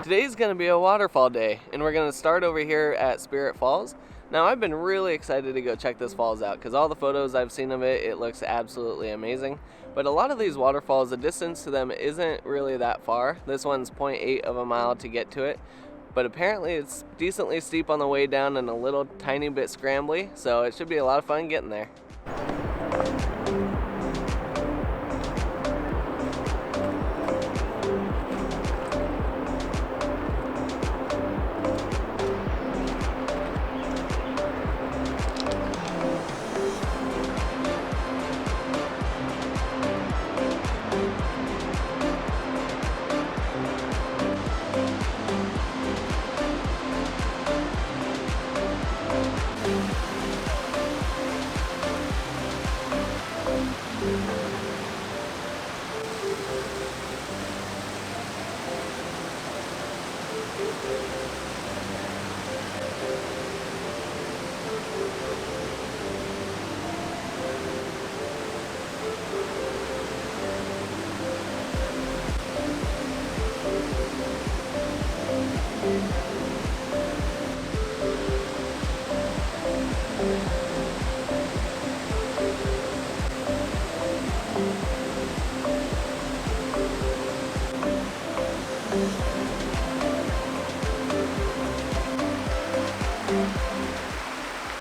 Today's going to be a waterfall day, and we're going to start over here at Spirit Falls. Now, I've been really excited to go check this falls out because all the photos I've seen of it, it looks absolutely amazing. But a lot of these waterfalls, the distance to them isn't really that far. This one's 0.8 of a mile to get to it, but apparently it's decently steep on the way down and a little tiny bit scrambly, so it should be a lot of fun getting there.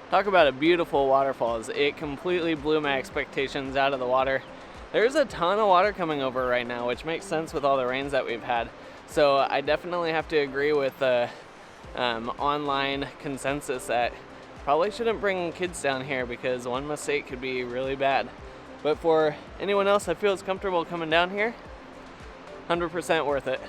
Talk about a beautiful waterfalls. It completely blew my expectations out of the water. There's a ton of water coming over right now, which makes sense with all the rains that we've had. So I definitely have to agree with the online consensus that probably shouldn't bring kids down here because one mistake could be really bad. But for anyone else that feels comfortable coming down here, 100% worth it.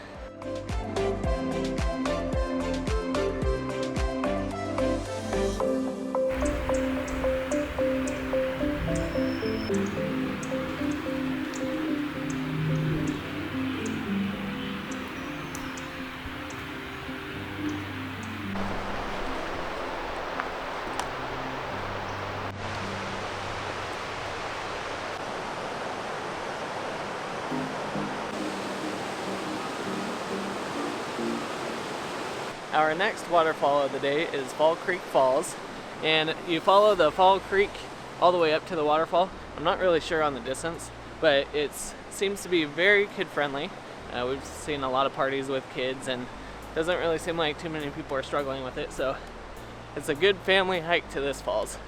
Our next waterfall of the day is Fall Creek Falls, and you follow the Fall Creek all the way up to the waterfall. I'm not really sure on the distance, but it seems to be very kid-friendly. We've seen a lot of parties with kids, and it doesn't really seem like too many people are struggling with it, so it's a good family hike to this falls.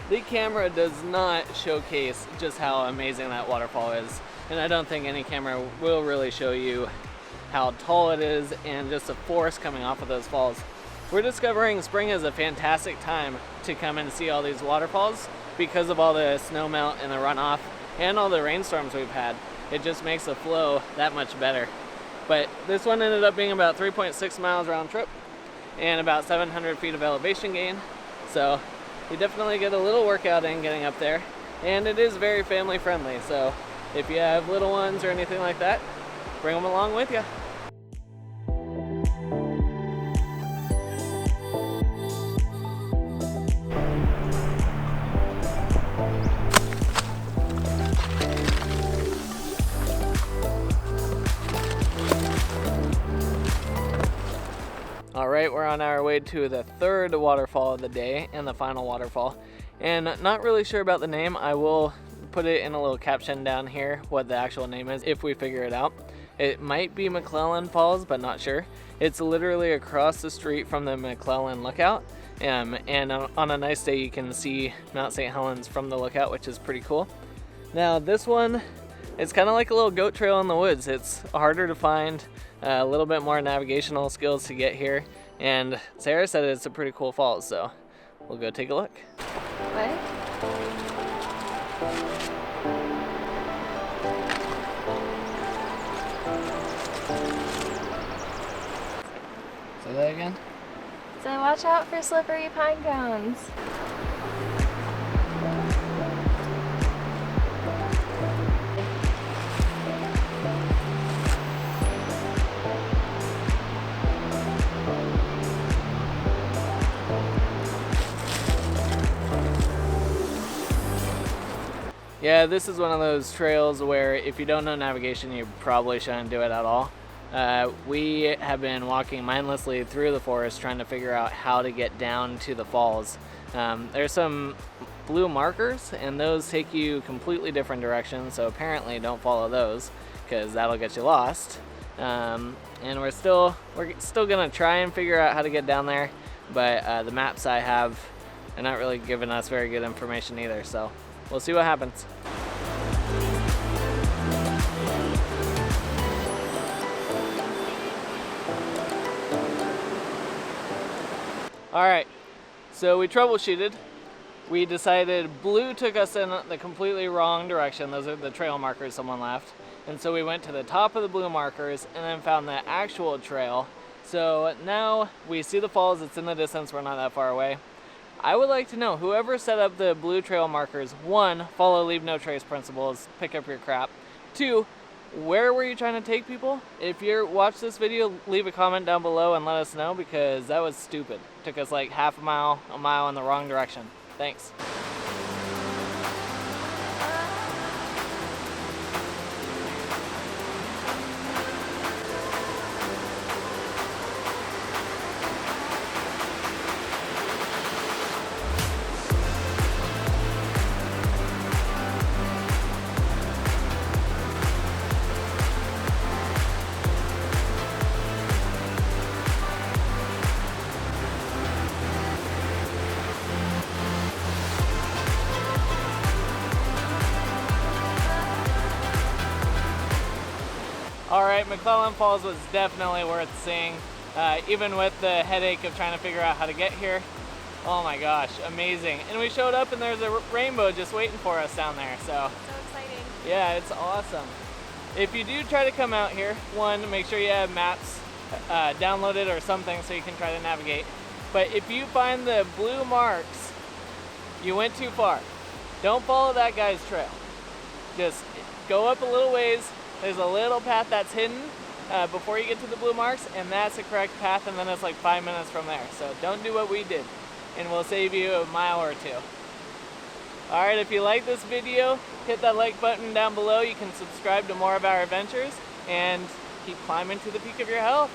The camera does not showcase just how amazing that waterfall is, and I don't think any camera will really show you how tall it is and just the force coming off of those falls. We're discovering spring is a fantastic time to come and see all these waterfalls because of all the snow melt and the runoff and all the rainstorms we've had. It just makes the flow that much better. But this one ended up being about 3.6 miles round trip and about 700 feet of elevation gain. So you definitely get a little workout in getting up there, and it is very family friendly. So if you have little ones or anything like that, bring them along with you. All right, we're on our way to the third waterfall of the day and the final waterfall. And not really sure about the name. I will put it in a little caption down here what the actual name is if we figure it out. It might be McClellan Falls, but not sure. It's literally across the street from the McClellan lookout. And on a nice day, you can see Mount St. Helens from the lookout, which is pretty cool. Now this one, it's kind of like a little goat trail in the woods. It's harder to find, a little bit more navigational skills to get here. And Sarah said it's a pretty cool falls, so we'll go take a look. What? Say that again? So watch out for slippery pine cones. Yeah, this is one of those trails where if you don't know navigation, you probably shouldn't do it at all. We have been walking mindlessly through the forest trying to figure out how to get down to the falls. There's some blue markers, and those take you completely different directions, so apparently don't follow those because that'll get you lost. And we're still gonna try and figure out how to get down there, but the maps I have are not really giving us very good information either, so we'll see what happens. All right, so we troubleshooted. We decided blue took us in the completely wrong direction. Those are the trail markers someone left. And so we went to the top of the blue markers and then found the actual trail. So now we see the falls, it's in the distance, we're not that far away. I would like to know, whoever set up the blue trail markers, 1, follow leave no trace principles, pick up your crap. 2, where were you trying to take people? If you watch this video, leave a comment down below and let us know, because that was stupid. Took us like half a mile in the wrong direction. Thanks. Alright, McClellan Falls was definitely worth seeing, even with the headache of trying to figure out how to get here. Oh my gosh, amazing. And we showed up and there's a rainbow just waiting for us down there, so. So exciting. Yeah, it's awesome. If you do try to come out here, 1, make sure you have maps downloaded or something so you can try to navigate. But if you find the blue marks, you went too far. Don't follow that guy's trail. Just go up a little ways. There's a little path that's hidden before you get to the blue marks, and that's the correct path, and then it's like 5 minutes from there. So don't do what we did, and we'll save you a mile or 2. Alright, if you like this video, hit that like button down below. You can subscribe to more of our adventures, and keep climbing to the peak of your health.